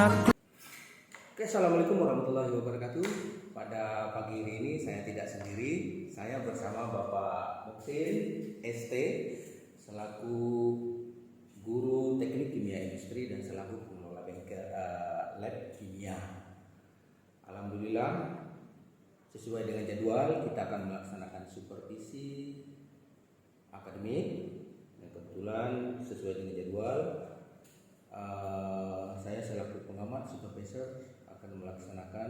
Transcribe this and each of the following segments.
anak. Oke, assalamualaikum warahmatullahi wabarakatuh. Pada pagi ini saya tidak sendiri, saya bersama Bapak Muksin ST selaku guru teknik kimia industri dan selaku pengelola bengkel lab kimia. Alhamdulillah, sesuai dengan jadwal kita akan melaksanakan supervisi akademik. Dan kebetulan sesuai dengan jadwal, saya selaku pengamat supervisor akan melaksanakan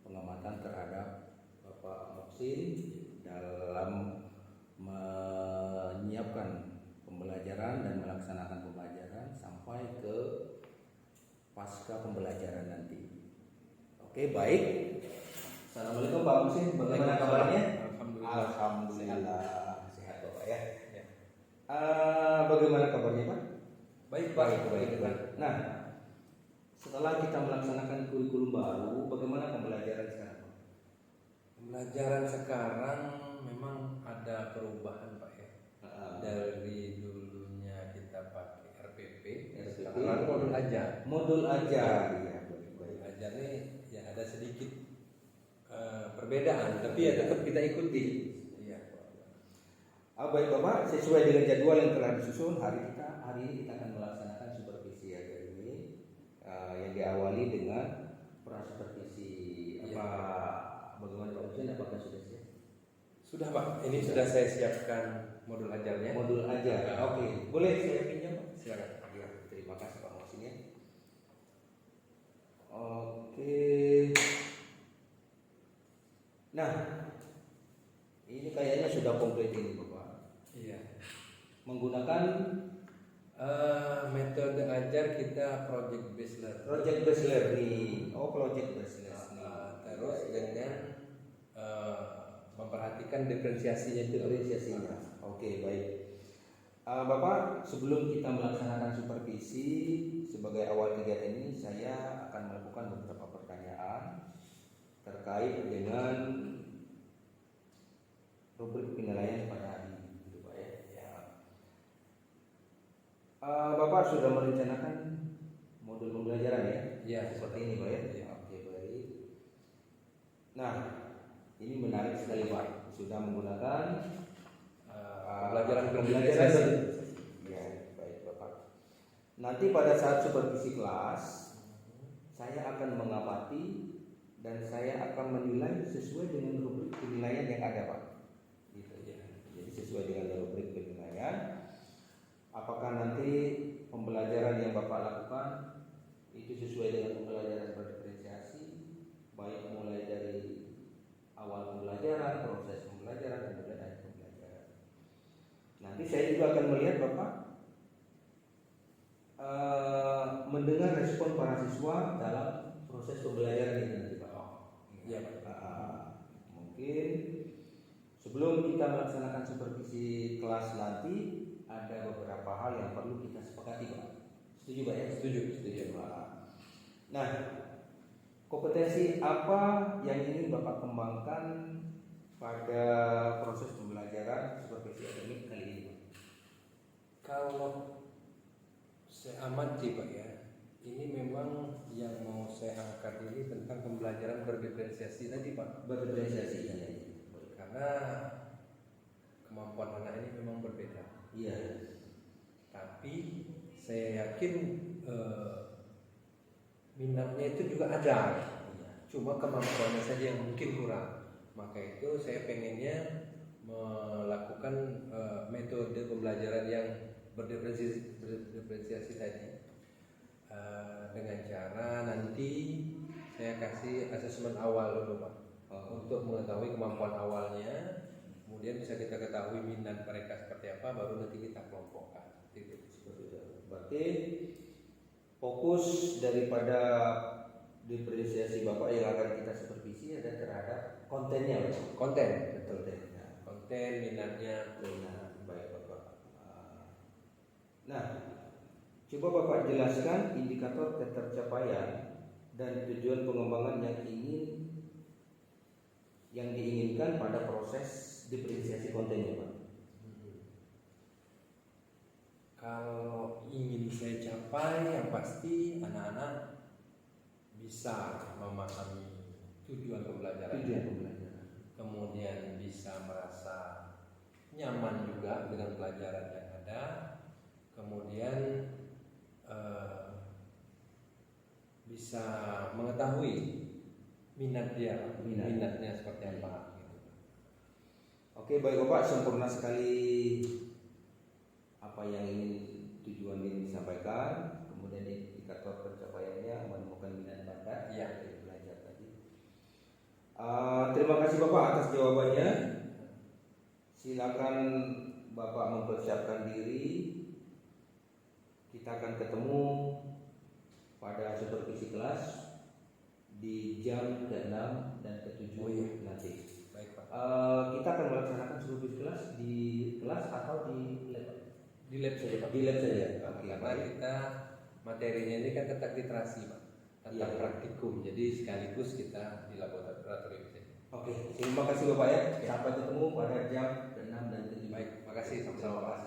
pengamatan terhadap Bapak Muksin dalam menyiapkan pembelajaran dan melaksanakan pembelajaran sampai ke pasca pembelajaran nanti. Oke, baik. Assalamualaikum Pak Muksin, bagaimana kabarnya? Alhamdulillah. Sehat Bapak ya. Bagaimana kabarnya Pak? Baik. Nah, setelah kita melaksanakan kurikulum baru, bagaimana pembelajaran sekarang? Pembelajaran sekarang memang ada perubahan Pak ya. Dari dulunya kita pakai RPP, sekarang modul ajar. Modul ajar, ya. Modul ajar ini ya ada sedikit perbedaan, tapi ya tetap kita ikuti. Iya. Baik Bapak, sesuai dengan jadwal yang telah disusun, hari ini kita akan melaksanakan supervisi ajar ini yang diawali dengan prasupervisi. Bagaimana Pak Muksin, apakah sudah siap? Sudah Pak, ini sudah saya siapkan modul ajarnya. Modul ajar. Oke, boleh saya pinjam Pak? Silakan. Ya, terima kasih Pak Muksin ya. Oke. Nah, ini kayaknya sudah komplit ini Bapak. Iya. Menggunakan metode ajar kita project based learning. project based learning. Project based learning. Terus dengan memperhatikan diferensiasinya. Oke, baik. Bapak, sebelum kita melaksanakan supervisi sebagai awal kegiatan ini, saya akan melakukan beberapa pertanyaan terkait dengan rubrik penilaian pada hari ini, gitu Pak ya. Bapak sudah merencanakan modul pembelajaran ya? Iya, Seperti ini Pak ya? Iya. Oke, baik. Nah, ini menarik sekali Pak. Sudah menggunakan pembelajaran Ya, baik Bapak. Nanti pada saat supervisi kelas, saya akan mengamati dan saya akan menilai sesuai dengan rubrik penilaian yang ada Pak. Gitu ya. Jadi sesuai dengan rubrik penilaian. Apakah nanti pembelajaran yang Bapak lakukan itu sesuai dengan pembelajaran berdiferensiasi, baik mulai dari awal pembelajaran, proses pembelajaran, kemudian akhir pembelajaran. Nanti saya juga akan melihat Bapak mendengar respon para siswa dalam proses pembelajaran ini nanti Pak. Iya. Mungkin sebelum kita melaksanakan supervisi kelas nanti, ada beberapa hal yang perlu kita sepakati Pak. Setuju Pak ya? Setuju. Pak. Nah, kompetensi apa yang ingin Bapak kembangkan pada proses pembelajaran supervisi akademik kali ini Pak? Kalau saya amati Pak ya, ini memang yang mau saya angkat ini tentang pembelajaran berdiferensiasi tadi Pak. Berdiferensiasi ya. Karena kemampuan anak ini memang berbeda. Iya. Tapi saya yakin minatnya itu juga ada. Cuma kemampuannya saja yang mungkin kurang. Maka itu saya pengennya melakukan metode pembelajaran yang berdiferensiasi tadi dengan cara nanti saya kasih asesmen awal dulu Pak, untuk mengetahui kemampuan awalnya, kemudian bisa kita ketahui minat mereka seperti apa, baru nanti kita kelompokkan. Berarti fokus daripada diferensiasi Bapak yang akan kita supervisi ada terhadap kontennya Bapak. Konten, Betul. konten, minatnya. Baik Bapak. Nah, coba Bapak jelaskan indikator ketercapaian dan tujuan pengembangan yang diinginkan pada proses diferensiasi kontennya Pak. Kalau ingin saya capai, yang pasti anak-anak bisa memahami tujuan pembelajaran, kemudian bisa merasa nyaman juga dengan pelajaran yang ada, kemudian bisa mengetahui minatnya seperti apa. Oke, baik Bapak, sempurna sekali apa yang tujuan ini disampaikan, kemudian indikator pencapaiannya menemukan minat bakat dari belajar tadi. Terima kasih Bapak atas jawabannya. Silakan Bapak mempersiapkan diri. Kita akan ketemu pada supervisi kelas di jam ke-6 dan ke-7 nanti. Baik Pak. Kita akan melaksanakan supervisi kelas di kelas atau di lab? Di lab saja Pak. Di lab saja. Oke. Karena kita materinya ini kan tentang literasi Pak, tentang praktikum. Jadi sekaligus kita di laboratorium saja. Oke, terima kasih Bapak ya. Sampai ketemu pada jam ke-6 dan ke-7. Baik, makasih sama-sama Pak.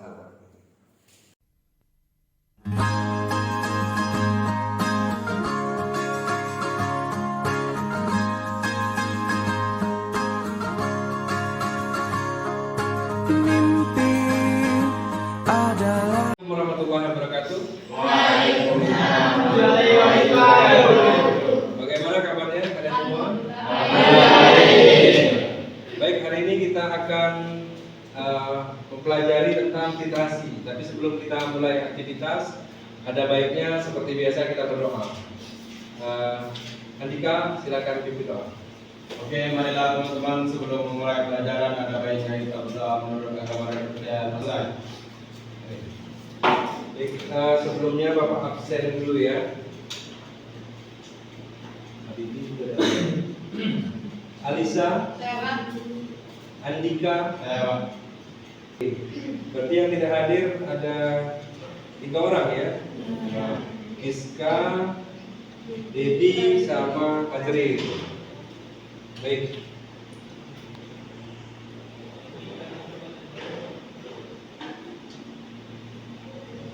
Warahmatullahi wabarakatuh. Bagaimana kabarnya kalian semua? Baik, hari ini kita akan mempelajari tentang literasi. Tapi sebelum kita mulai aktivitas, ada baiknya seperti biasa kita berdoa. Andika, silakan pimpin doa. Oke, marilah teman-teman sebelum memulai pelajaran ada baiknya kita berdoa menurut agama dan kepercayaan Islam. Baik, sebelumnya Bapak absen dulu ya. Alisa, Andika, berarti yang tidak hadir ada 3 orang ya. Iska, Dedi, sama Azri. Baik.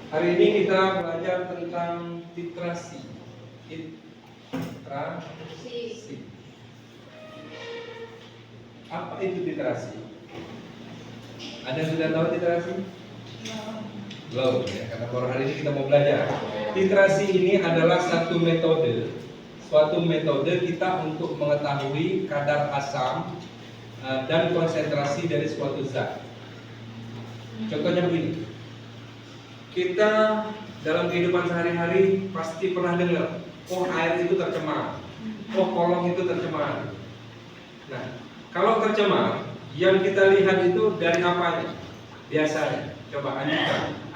Hari ini kita belajar tentang literasi. Literasi. Apa itu literasi? Ada yang sudah tahu literasi? Belum ya, karena baru hari ini kita mau belajar. Literasi ini adalah suatu metode kita untuk mengetahui kadar asam dan konsentrasi dari suatu zat. Contohnya begini. Kita dalam kehidupan sehari-hari pasti pernah dengar, oh air itu tercemar, oh kolong itu tercemar. Nah, kalau tercemar, yang kita lihat itu dari apanya? Biasanya, coba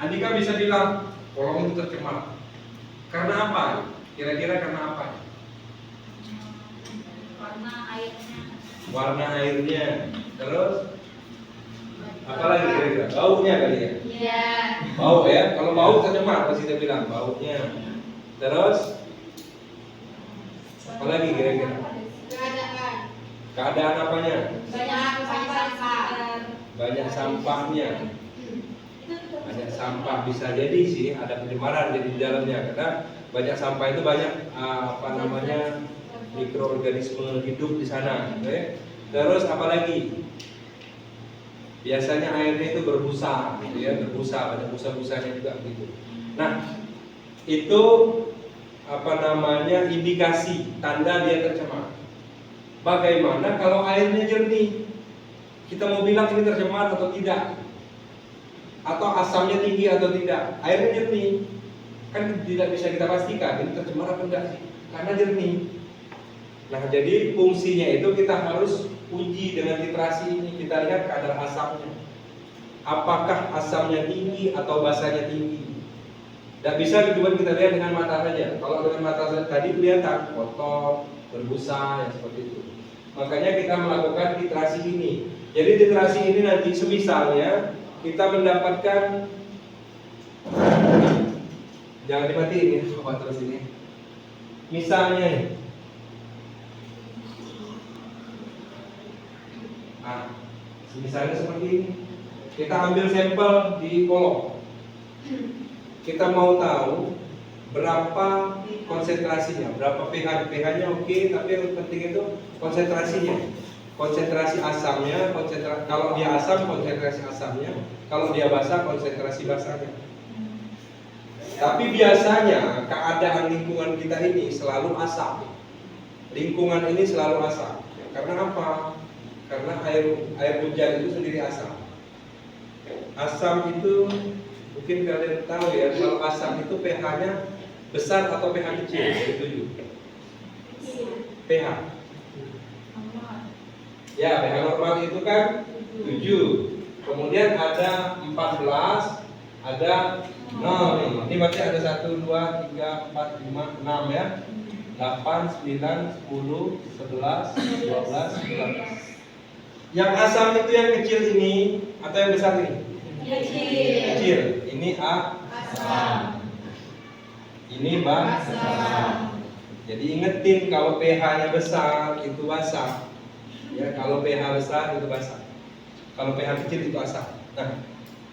Andika bisa bilang kolong itu tercemar. Karena apa? Kira-kira karena apa? Warna airnya. Terus apalagi kira-kira? Baunya kali ya? Iya. Bau ya. Kalau bau tercemar pasti kita bilang baunya. Terus apalagi kira-kira? Keadaan apanya? Banyak sampahnya. Banyak sampah, bisa jadi sih ada pencemaran jadi di dalamnya karena banyak sampah itu banyak mikroorganisme hidup di sana. Okay? Terus apalagi? Biasanya airnya itu berbusa, gitu ya, banyak busa-busanya juga gitu. Nah, itu indikasi tanda dia tercemar. Bagaimana kalau airnya jernih? Kita mau bilang ini tercemar atau tidak? Atau asamnya tinggi atau tidak? Airnya jernih, kan tidak bisa kita pastikan ini tercemar atau enggak sih, karena jernih. Nah, jadi fungsinya itu kita harus uji dengan literasi ini. Kita lihat kadar asamnya, apakah asamnya tinggi atau basanya tinggi. Tidak bisa cuma kita lihat dengan mata saja. Kalau dengan mata saja tadi kelihatan kotor, berbusa, ya seperti itu. Makanya kita melakukan literasi ini. Jadi literasi ini nanti semisalnya kita mendapatkan, jangan dimatiin ya, coba terus ini. Misalnya nih, misalnya seperti ini, kita ambil sampel di kolong. Kita mau tahu berapa konsentrasinya, berapa pH. pH-nya oke, tapi yang penting itu konsentrasinya. Konsentrasi asamnya, kalau dia asam konsentrasi asamnya, kalau dia basah konsentrasi basahnya. Tapi biasanya keadaan lingkungan kita ini selalu asam. Lingkungan ini selalu asam. Karena apa? Karena air hujan itu sendiri asam. Asam itu mungkin kalian tahu ya, kalau asam itu pH-nya besar atau pH kecil dari 7. pH. Ya, pH normal itu kan 7. Kemudian ada 14, ada 0. Ini berarti ada 1, 2, 3, 4, 5, 6 ya. 8, 9, 10, 11, 12, 13. Yang asam itu yang kecil ini atau yang besar ini? Kecil. Ini asam. Ini basah. Jadi ingetin kalau pH-nya besar itu basah. Ya, kalau pH besar itu basah. Kalau pH kecil itu asam. Nah,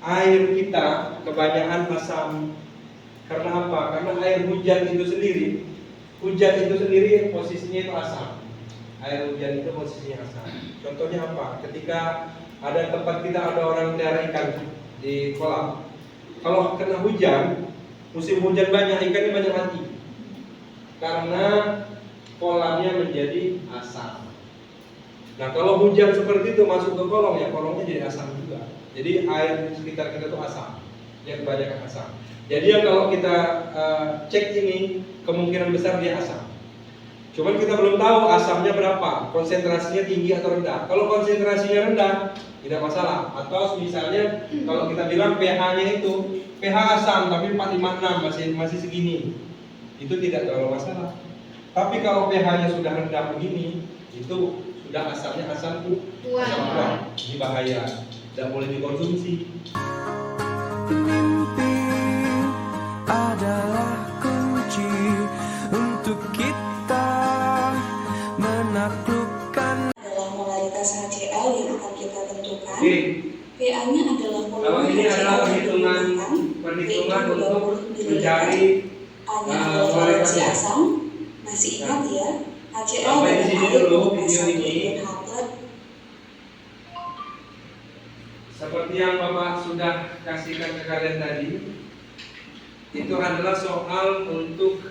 air kita kebanyakan asam. Karena apa? Karena air hujan itu sendiri posisinya itu asam. Air hujan itu posisinya asam. Contohnya apa? Ketika ada tempat kita ada orang pelihara ikan di kolam. Kalau kena hujan, musim hujan banyak, ikannya banyak mati. Karena kolamnya menjadi asam. Nah, kalau hujan seperti itu masuk ke kolam, ya kolomnya jadi asam juga. Jadi air di sekitar kita itu asam, yang kebanyakan asam. Jadi yang kalau kita cek ini kemungkinan besar dia asam. Cuman kita belum tahu asamnya berapa, konsentrasinya tinggi atau rendah. Kalau konsentrasinya rendah tidak masalah. Atau misalnya kalau kita bilang pH-nya itu pH asam tapi 456 masih segini, itu tidak terlalu masalah. Tapi kalau pH-nya sudah rendah begini, itu sudah asamnya asam kuat. Ini bahaya, tidak boleh dikonsumsi. Mimpi adalah kunci untuk kita menaklukkan. Adalah molaritas HCl yang akan kita tentukan. Oke. PA-nya adalah Kalau ini adalah perhitungan untuk mencari molaritas asam. Masih ingat ya, HCl sampai di sini dulu video ini. Seperti yang Bapak sudah kasihkan ke kalian tadi, itu adalah soal untuk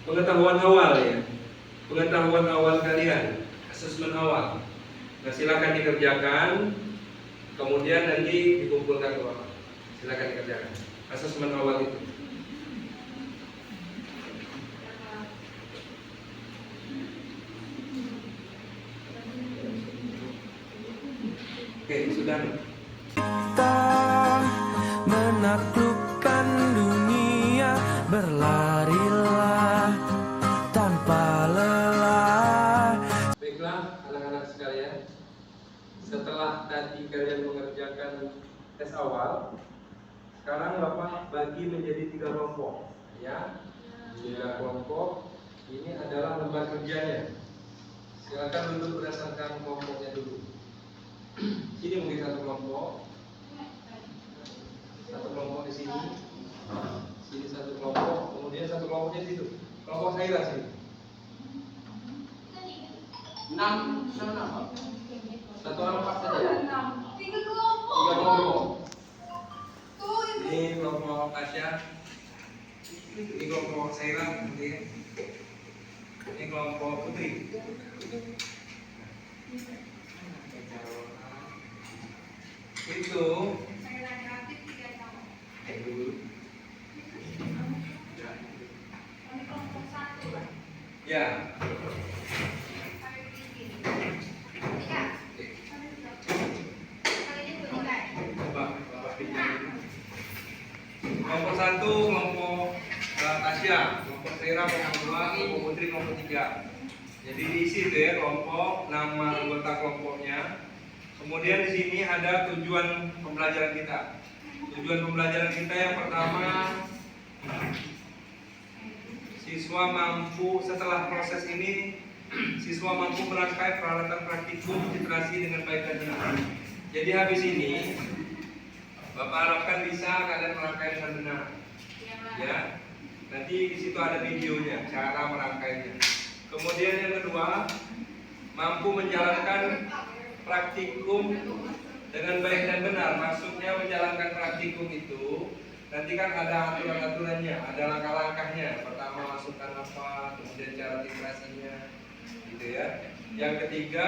pengetahuan awal ya, pengetahuan awal kalian, asesmen awal. Nah, silakan dikerjakan, kemudian nanti dikumpulkan ke Bapak. Silakan dikerjakan asesmen awal itu. Oke, sudah. Kita menaklukkan dunia, berlarilah tanpa lelah. Baiklah anak-anak sekalian, setelah tadi kalian mengerjakan tes awal, sekarang Bapak bagi menjadi 3 kelompok ya. 3 kelompok, ini adalah lembar kerjanya. Silakan duduk berdasarkan kelompoknya dulu. Sini mungkin satu kelompok di sini, sini satu kelompok, kemudian satu kelompoknya situ. Kelompok saya lah sini. 6 satu orang 4 saja. 3 kelompok. Ini kelompok Tasya, ini kelompok Saira, ini kelompok Putri. Itu ya. Kelompok 1 kelompok Tasya, kelompok Saira kelompok 2, kelompok Putri kelompok 3. Jadi diisi itu ya kelompok, nama anggota kelompoknya. Kemudian di sini ada tujuan pembelajaran kita. Tujuan pembelajaran kita yang pertama, siswa mampu setelah proses ini, siswa mampu merangkai peralatan praktikum literasi dengan baik dan benar. Jadi habis ini Bapak harapkan bisa kalian merangkai dengan benar. Ya, nanti di situ ada videonya, cara merangkainya. Kemudian yang kedua, mampu menjalankan praktikum dengan baik dan benar. Maksudnya menjalankan praktikum itu nanti kan ada aturan-aturannya, ada langkah-langkahnya. Pertama masukkan apa, kemudian cara titrasinya, gitu ya. Yang ketiga,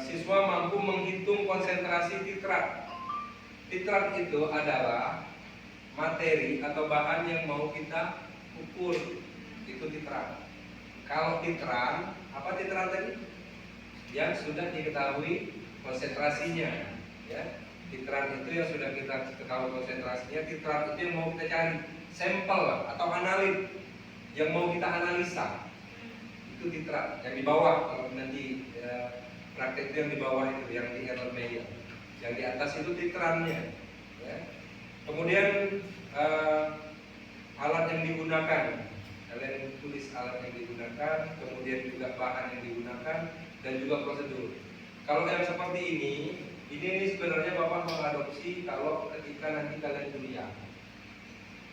siswa mampu menghitung konsentrasi titrat. Titrat itu adalah materi atau bahan yang mau kita ukur, itu titrat. Kalau titran, apa titran tadi? Yang sudah diketahui konsentrasinya, ya. Titran itu yang sudah kita ketahui konsentrasinya. Titran itu yang mau kita cari, sampel atau analit yang mau kita analisa. Itu titran. Yang di bawah kalau nanti praktek itu yang di bawah itu, yang di Erlenmeyer. Yang di atas itu titrannya. Ya. Kemudian alat yang digunakan, kalian tulis alat yang digunakan, kemudian juga bahan yang digunakan, dan juga prosedur. Kalau yang seperti ini sebenarnya Bapak mengadopsi kalau ketika nanti kalian kuliah.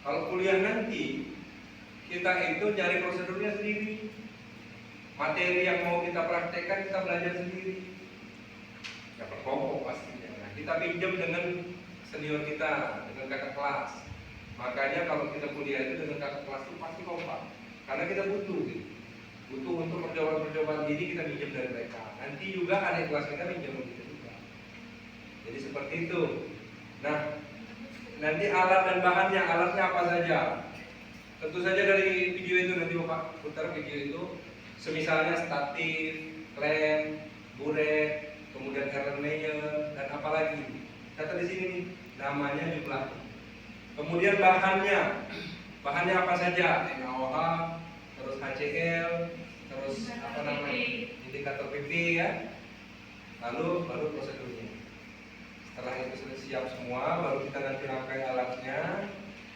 Kalau kuliah nanti, kita itu cari prosedurnya sendiri. Materi yang mau kita praktekkan kita belajar sendiri. Ya berkelompok pastinya. Nah, kita pinjam dengan senior kita, dengan kakak kelas. Makanya kalau kita kuliah itu dengan kakak kelas itu pasti kompak. Karena kita butuh gitu. Butuh untuk percobaan-percobaan diri kita pinjam dari mereka. Nanti juga adik kelas kita pinjam dari kita juga. Jadi seperti itu. Nah, nanti alat dan bahannya, alatnya apa saja? Tentu saja dari video itu nanti Bapak putar video itu. Semisalnya statif, klem, buret, kemudian Erlenmeyer, dan apa lagi? Kata di sini nih, namanya jumlah. Kemudian bahannya apa saja? NaOH, terus HCl, terus apa namanya? Indikator PP ya. Lalu prosedurnya. Setelah itu sudah siap semua, baru kita nanti rangkai alatnya.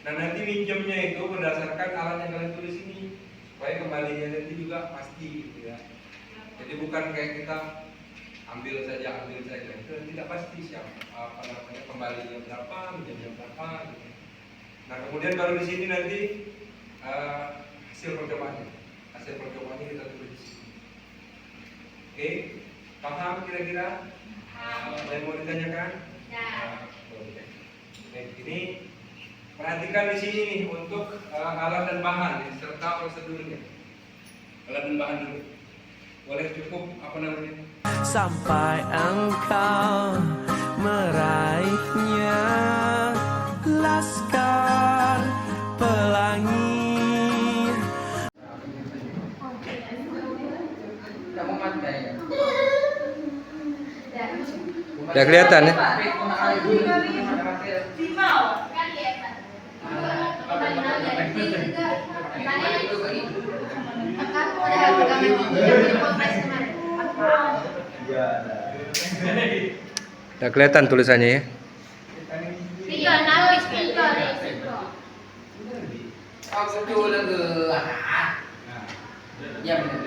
Nah nanti minjemnya itu berdasarkan alat yang kalian tulis ini. Supaya kembalinya nanti juga pasti gitu ya. Jadi bukan kayak kita ambil saja itu tidak pasti siapa apa namanya kembalinya berapa, minjamnya berapa gitu. Nah kemudian baru di sini nanti hasil percobaannya kita tulis di sini. Oke, paham kira-kira? Ada yang mau ditanyakan? Oke, ini perhatikan di sini nih untuk alat dan bahan serta prosedurnya. Alat dan bahan dulu. Boleh cukup apa namanya? sampai engkau meraihnya. Laskar Pelangi. Kamu mantai. Udah kelihatan ya? Udah kelihatan tulisannya ya? Ya benar.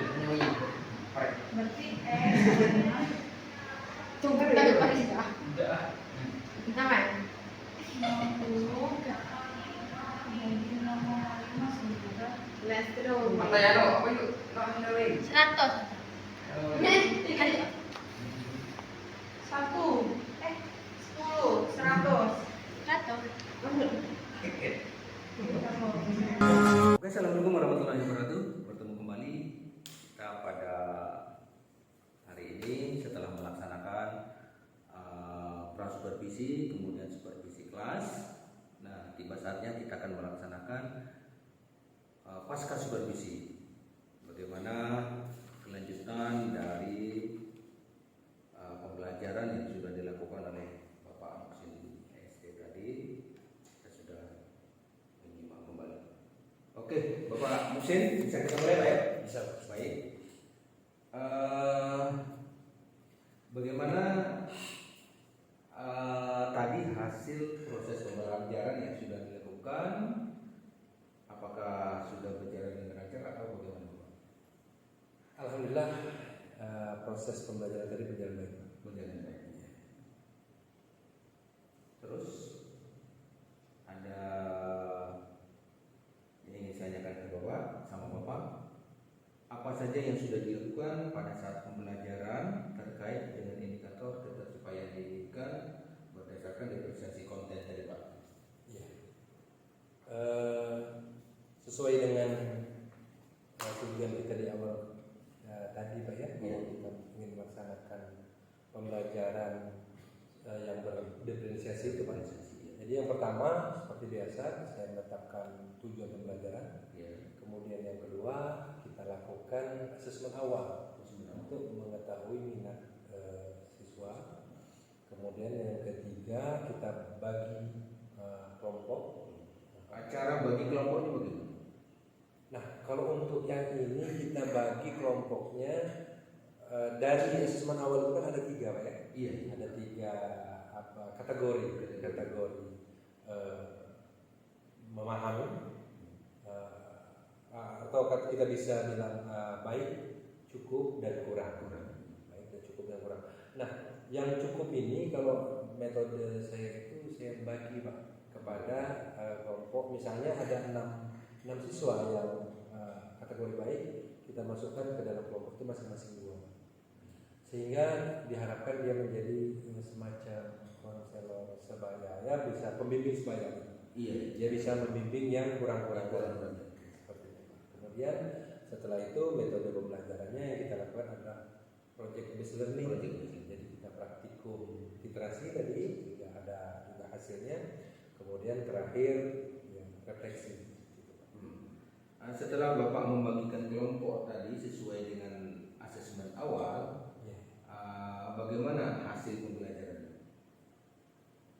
Oke, assalamualaikum warahmatullahi wabarakatuh. Bertemu kembali kita pada hari ini setelah melaksanakan prasupervisi, kemudian supervisi kelas. Nah, tiba saatnya kita akan melaksanakan pasca supervisi. Bagaimana kelanjutan dari pembelajaran yang sudah dilakukan oleh Bapak Muhsin SD tadi. Kita sudah menyimak kembali. Oke, Bapak Muhsin, bisa kita mulai Pak ya? Bisa. Baik. Bagaimana tadi hasil proses pembelajaran yang sudah dilakukan? Apakah sudah berjalan dengan lancar atau bagaimana Bapak? Alhamdulillah proses pembelajaran tadi berjalan baik. Berjalan baik. Terus ada yang ingin saya tanyakan ke Bapak sama Bapak, apa saja yang sudah dilakukan pada saat pembelajaran terkait dengan indikator ketercapaian didikan berdasarkan diferensiasi konten tadi Pak? Ya. Sesuai dengan tujuan kita di awal tadi Pak ya, bahwa kita ingin melaksanakan pembelajaran yang berdiferensiasi itu Pak. Jadi yang pertama seperti biasa saya menetapkan tujuan pembelajaran. Kemudian yang kedua kita lakukan asesmen awal untuk mengetahui minat siswa. Kemudian yang ketiga kita bagi kelompok. Cara bagi kelompok ini bagaimana? Nah kalau untuk yang ini kita bagi kelompoknya dari asesmen awal itu kan ada 3 Pak ya. Iya. Ada 3 kategori memahami atau kita bisa bilang baik, cukup dan kurang. Baik dan cukup dan kurang. Nah, yang cukup ini kalau metode saya itu saya bagi Pak kepada kelompok, misalnya ada 6 siswa yang kategori baik, kita masukkan ke dalam kelompok itu masing-masing 2. Sehingga diharapkan dia menjadi semacam konselor sebaya, ya bisa pembimbing sebaya. Iya. Dia bisa membimbing yang kurang-kurang seperti itu. Kemudian setelah itu metode pembelajarannya yang kita lakukan adalah project based learning. Jadi kita praktikum literasi tadi, juga ada juga hasilnya. Kemudian terakhir ya, refleksi. Setelah Bapak membagikan kelompok tadi sesuai dengan asesmen awal, bagaimana hasil pembelajaran?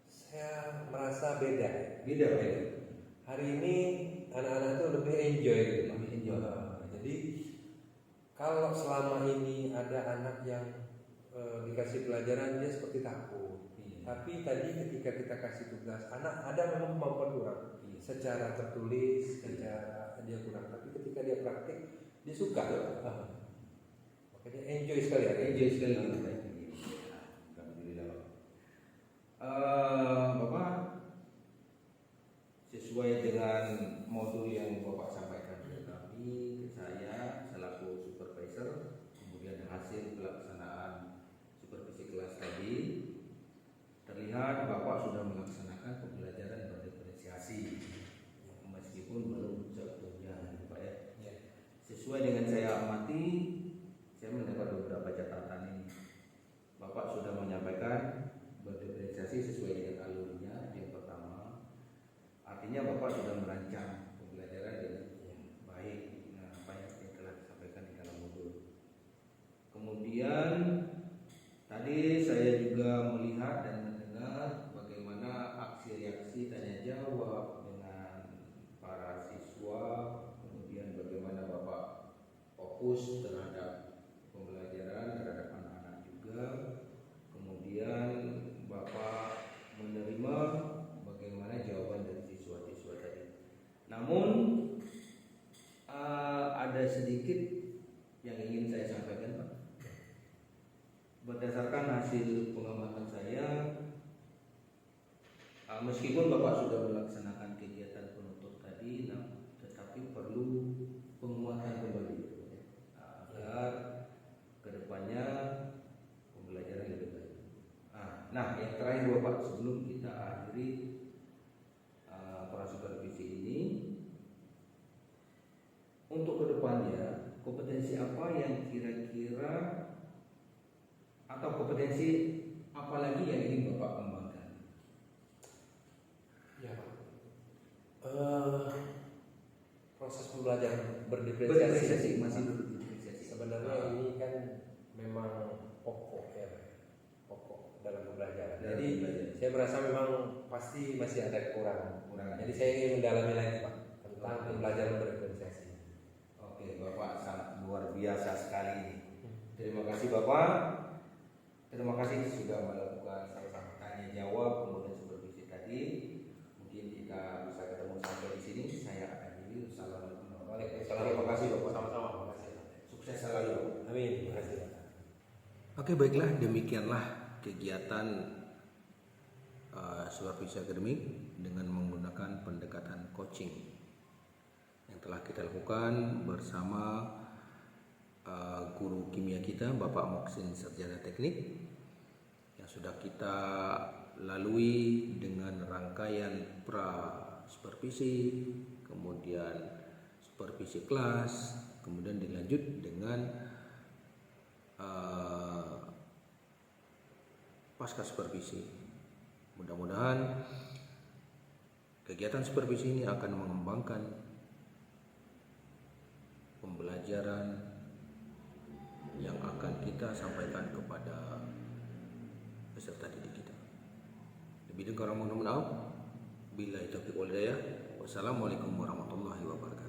Saya merasa beda. Beda. Hari ini anak-anak itu lebih enjoy gitu Pak. Lebih enjoy. Jadi kalau selama ini ada anak yang dikasih pelajaran dia seperti takut. Tapi tadi ketika kita kasih tugas, anak ada memang kemampuan kurang. Secara tertulis, secara dia kurang. Tapi ketika dia praktik, dia suka. Makanya enjoy sekali. Enjoy sekali. Alhamdulillah. Bapak sesuai dengan modul yang Bapak sampaikan ke kami, saya selaku supervisor, kemudian hasil pelaksanaan supervisi kelas tadi terlihat Bapak sudah melaksanakan pembelajaran berdiferensiasi meskipun belum seutuhnya Pak ya. Sesuai dengan saya amati, saya mendapat beberapa catatan ini. Bapak sudah menyampaikan berdiferensiasi sesuai dengan alurnya yang pertama. Artinya Bapak sudah merancang pembelajaran dengan baik. Apa yang telah disampaikan di dalam modul. Kemudian tadi saya juga melihat dan mendengar bagaimana aksi reaksi tanya jawab dengan para siswa. Kemudian bagaimana Bapak fokus terhadap pembelajaran terhadap anak-anak juga. Kemudian Bapak menerima bagaimana jawaban dari siswa-siswa tadi. Namun ada sedikit yang ingin saya sampaikan Pak. Berdasarkan hasil pengamatan saya, meskipun Bapak sudah melaksanakan kegiatan penutup tadi, tetapi perlu penguatan kembali agar kedepannya pembelajaran lebih baik. Nah, yang terakhir Bapak, sebelum kita akhiri prasupervisi ini, untuk kedepannya kompetensi apa yang kira-kira atau kompetensi apa lagi yang ingin Bapak kembangkan? Ya Pak. Proses pembelajaran berdiferensiasi masih berdiferensiasi. Sebenarnya ini kan memang pokok ya, pokok dalam pembelajaran. Jadi saya merasa memang pasti masih ada kekurangan. Jadi saya ingin mendalami lagi Pak tentang pembelajaran berdiferensiasi. Oke, Bapak sangat luar biasa sekali ini. Terima kasih Bapak. Terima kasih sudah melakukan sama-sama tanya jawab kemudian supervisi tadi. Mungkin kita bisa ketemu sampai di sini. Saya akan diri. Assalamualaikum warahmatullahi wabarakatuh. Terima kasih Bapak, sama-sama. Terima kasih. Sukses selalu. Amin. Terima kasih. Oke, baiklah, demikianlah kegiatan supervisi akademik dengan menggunakan pendekatan coaching yang telah kita lakukan bersama guru kimia kita Bapak Moksin Sarjana Teknik, yang sudah kita lalui dengan rangkaian pra supervisi, kemudian supervisi kelas, kemudian dilanjut dengan pasca supervisi. Mudah-mudahan kegiatan supervisi ini akan mengembangkan pembelajaran yang akan kita sampaikan kepada peserta didik kita. Lebih kurang mohon maaf. Billahi taufiq wal hidayah. Wassalamualaikum warahmatullahi wabarakatuh.